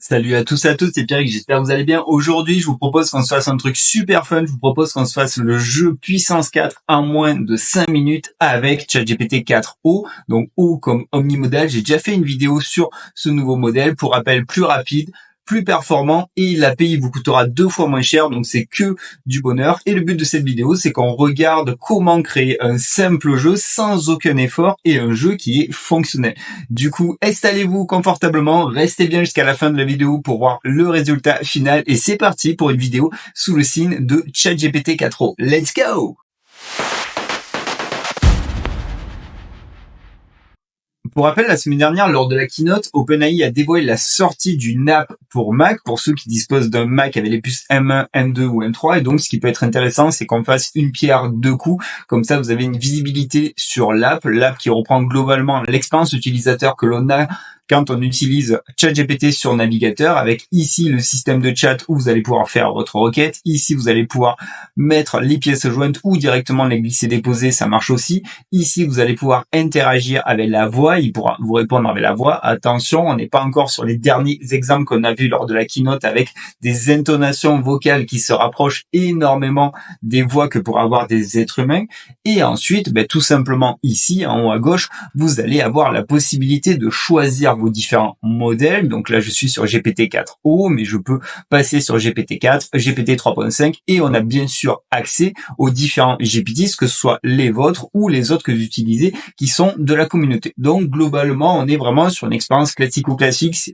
Salut à tous et à toutes, c'est Pierrick, j'espère que vous allez bien. Aujourd'hui, je vous propose qu'on se fasse un truc super fun. Je vous propose qu'on se fasse le jeu Puissance 4 en moins de 5 minutes avec ChatGPT 4o. Donc O comme omnimodal. J'ai déjà fait une vidéo sur ce nouveau modèle. Pour rappel, plus rapide, plus performant et l'API vous coûtera 2 fois moins cher, donc c'est que du bonheur. Et le but de cette vidéo, c'est qu'on regarde comment créer un simple jeu sans aucun effort et un jeu qui est fonctionnel. Du coup, installez-vous confortablement, restez bien jusqu'à la fin de la vidéo pour voir le résultat final et c'est parti pour une vidéo sous le signe de ChatGPT 4o. Let's go! Pour rappel, la semaine dernière, lors de la keynote, OpenAI a dévoilé la sortie d'une app pour Mac, pour ceux qui disposent d'un Mac avec les puces M1, M2 ou M3. Et donc, ce qui peut être intéressant, c'est qu'on fasse une pierre deux coups. Comme ça, vous avez une visibilité sur l'app qui reprend globalement l'expérience utilisateur que l'on a quand on utilise ChatGPT sur navigateur, avec ici le système de chat où vous allez pouvoir faire votre requête. Ici, vous allez pouvoir mettre les pièces jointes ou directement les glisser-déposer, ça marche aussi. Ici, vous allez pouvoir interagir avec la voix, il pourra vous répondre avec la voix. Attention, on n'est pas encore sur les derniers exemples qu'on a vus lors de la keynote avec des intonations vocales qui se rapprochent énormément des voix que pourraient avoir des êtres humains. Et ensuite, tout simplement ici, en haut à gauche, vous allez avoir la possibilité de choisir vos différents modèles. Donc là, je suis sur GPT-4o, mais je peux passer sur GPT-4, GPT 3.5 et on a bien sûr accès aux différents GPT, que ce soit les vôtres ou les autres que vous utilisez qui sont de la communauté. Donc globalement, on est vraiment sur une expérience classique.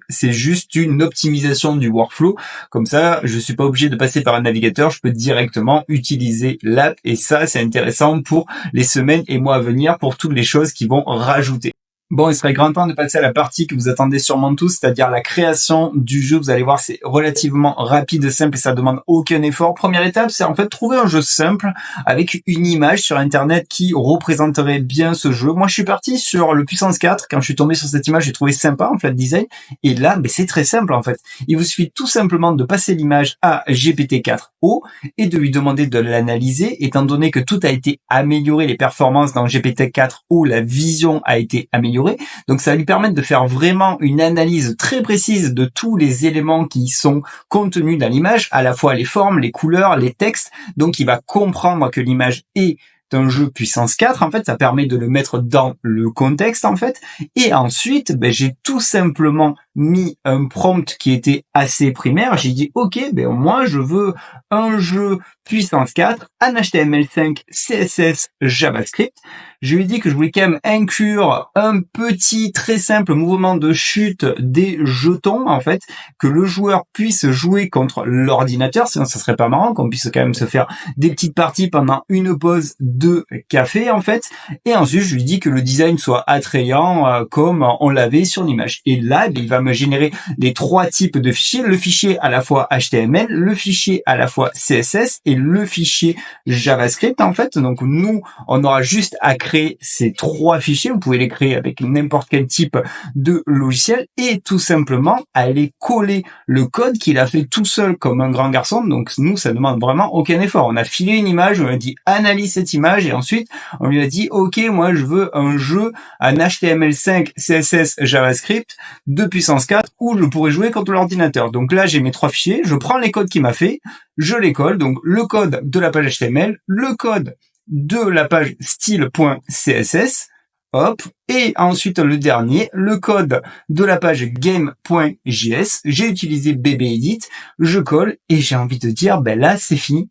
C'est juste une optimisation du workflow. Comme ça, je suis pas obligé de passer par un navigateur, je peux directement utiliser l'app et ça, c'est intéressant pour les semaines et mois à venir pour toutes les choses qui vont rajouter. Bon, il serait grand temps de passer à la partie que vous attendez sûrement tous, c'est-à-dire la création du jeu. Vous allez voir, c'est relativement rapide et simple et ça demande aucun effort. Première étape, c'est en fait trouver un jeu simple avec une image sur Internet qui représenterait bien ce jeu. Moi, je suis parti sur le Puissance 4. Quand je suis tombé sur cette image, j'ai trouvé sympa en flat design. Et là, c'est très simple en fait. Il vous suffit tout simplement de passer l'image à GPT-4o et de lui demander de l'analyser. Étant donné que tout a été amélioré, les performances dans GPT-4o, la vision a été améliorée. Donc ça va lui permettre de faire vraiment une analyse très précise de tous les éléments qui sont contenus dans l'image, à la fois les formes, les couleurs, les textes. Donc il va comprendre que l'image est un jeu Puissance 4, en fait, ça permet de le mettre dans le contexte, en fait. Et ensuite, j'ai tout simplement mis un prompt qui était assez primaire. J'ai dit, OK, moi, je veux un jeu Puissance 4 en HTML5, CSS, JavaScript. Je lui ai dit que je voulais quand même inclure un petit, très simple mouvement de chute des jetons, en fait, que le joueur puisse jouer contre l'ordinateur, sinon ça serait pas marrant qu'on puisse quand même se faire des petites parties pendant une pause de café, en fait. Et ensuite, je lui dis que le design soit attrayant, comme on l'avait sur l'image. Et là, il va me générer les 3 types de fichiers, le fichier à la fois HTML, le fichier à la fois CSS et le fichier JavaScript, en fait. Donc nous, on aura juste à créer ces 3 fichiers. Vous pouvez les créer avec n'importe quel type de logiciel et tout simplement aller coller le code qu'il a fait tout seul comme un grand garçon. Donc nous, ça demande vraiment aucun effort. On a filé une image, on a dit analyse cette image et ensuite on lui a dit OK, moi je veux un jeu en HTML5, CSS, JavaScript de Puissance 4 où je pourrais jouer contre l'ordinateur. Donc là, j'ai mes 3 fichiers, je prends les codes qu'il m'a fait, je les colle, donc le code de la page HTML, le code de la page style.css, hop, et ensuite le dernier, le code de la page game.js, j'ai utilisé BBEdit, je colle, et j'ai envie de dire, là, c'est fini.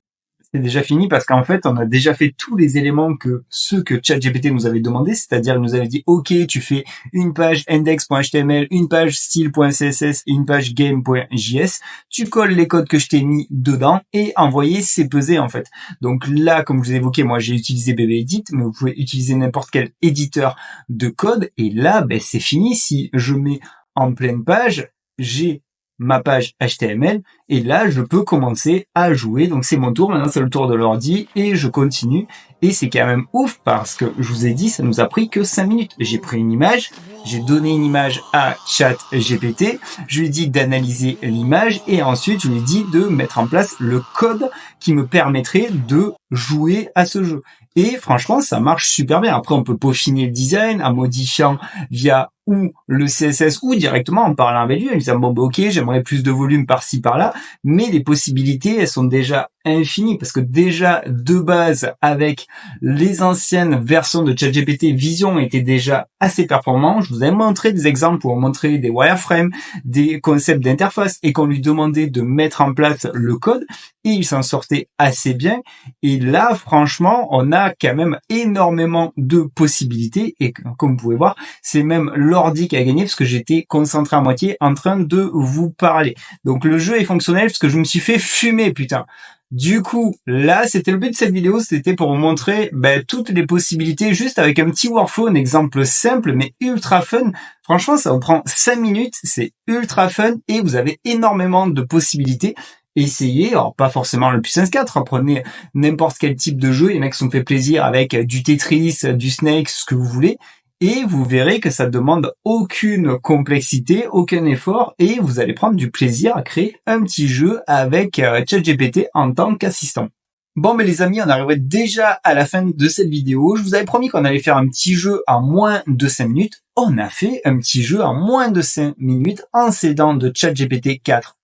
C'est déjà fini parce qu'en fait, on a déjà fait tous les éléments que ceux que ChatGPT nous avait demandé, c'est-à-dire il nous avait dit OK, tu fais une page index.html, une page style.css et une page game.js, tu colles les codes que je t'ai mis dedans et envoyer, c'est peser en fait. Donc là, comme je vous ai évoqué, moi j'ai utilisé BBEdit, mais vous pouvez utiliser n'importe quel éditeur de code et là, c'est fini. Si je mets en pleine page, j'ai ma page HTML et là je peux commencer à jouer. Donc c'est mon tour, maintenant c'est le tour de l'ordi et je continue et c'est quand même ouf parce que je vous ai dit ça nous a pris que 5 minutes. J'ai pris une image, j'ai donné une image à ChatGPT, je lui ai dit d'analyser l'image et ensuite je lui ai dit de mettre en place le code qui me permettrait de jouer à ce jeu. Et franchement, ça marche super bien. Après, on peut peaufiner le design en modifiant via ou le CSS ou directement en parlant avec lui, en disant bon bah ok, j'aimerais plus de volume par-ci par-là, mais les possibilités elles sont déjà infinies parce que déjà de base avec les anciennes versions de ChatGPT, Vision était déjà assez performant. Je vous avais montré des exemples pour montrer des wireframes, des concepts d'interface et qu'on lui demandait de mettre en place le code et il s'en sortait assez bien. Et là franchement on a quand même énormément de possibilités et comme vous pouvez voir c'est même l'ordi qui a gagné parce que j'étais concentré à moitié en train de vous parler. Donc le jeu est fonctionnel parce que je me suis fait fumer, putain. Du coup, là, c'était le but de cette vidéo, c'était pour vous montrer toutes les possibilités, juste avec un petit workflow, un exemple simple mais ultra fun. Franchement, ça vous prend 5 minutes, c'est ultra fun et vous avez énormément de possibilités. Essayez, alors pas forcément le Puissance 4, prenez n'importe quel type de jeu, les mecs se sont fait plaisir avec du Tetris, du Snake, ce que vous voulez. Et vous verrez que ça ne demande aucune complexité, aucun effort, et vous allez prendre du plaisir à créer un petit jeu avec ChatGPT en tant qu'assistant. Bon, mais les amis, on arriverait déjà à la fin de cette vidéo. Je vous avais promis qu'on allait faire un petit jeu en moins de 5 minutes. On a fait un petit jeu en moins de 5 minutes en s'aidant de ChatGPT 4.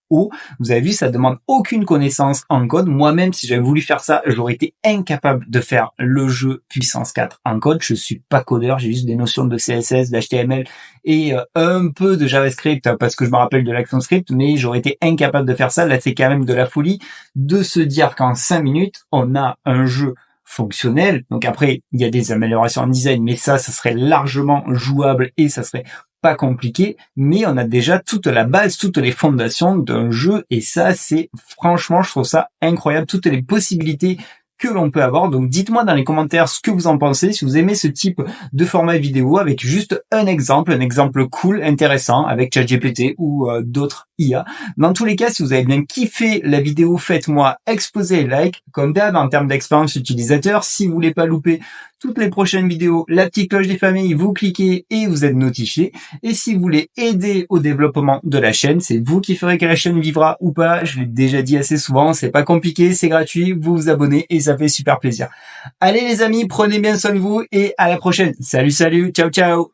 Vous avez vu, ça demande aucune connaissance en code. Moi-même, si j'avais voulu faire ça, j'aurais été incapable de faire le jeu Puissance 4 en code. Je suis pas codeur, j'ai juste des notions de CSS, d'HTML et un peu de JavaScript parce que je me rappelle de l'ActionScript, mais j'aurais été incapable de faire ça. Là, c'est quand même de la folie de se dire qu'en 5 minutes, on a un jeu fonctionnel. Donc après, il y a des améliorations en design, mais ça serait largement jouable et ça serait pas compliqué, mais on a déjà toute la base, toutes les fondations d'un jeu et ça c'est franchement je trouve ça incroyable, toutes les possibilités que l'on peut avoir. Donc dites-moi dans les commentaires ce que vous en pensez, si vous aimez ce type de format vidéo avec juste un exemple cool, intéressant avec ChatGPT ou d'autres IA. Dans tous les cas, si vous avez bien kiffé la vidéo, faites-moi exploser les likes, comme d'hab en termes d'expérience utilisateur. Si vous voulez pas louper toutes les prochaines vidéos, la petite cloche des familles, vous cliquez et vous êtes notifié. Et si vous voulez aider au développement de la chaîne, c'est vous qui ferez que la chaîne vivra ou pas. Je l'ai déjà dit assez souvent, c'est pas compliqué, c'est gratuit, vous vous abonnez et ça fait super plaisir. Allez les amis, prenez bien soin de vous et à la prochaine. Salut, ciao, ciao.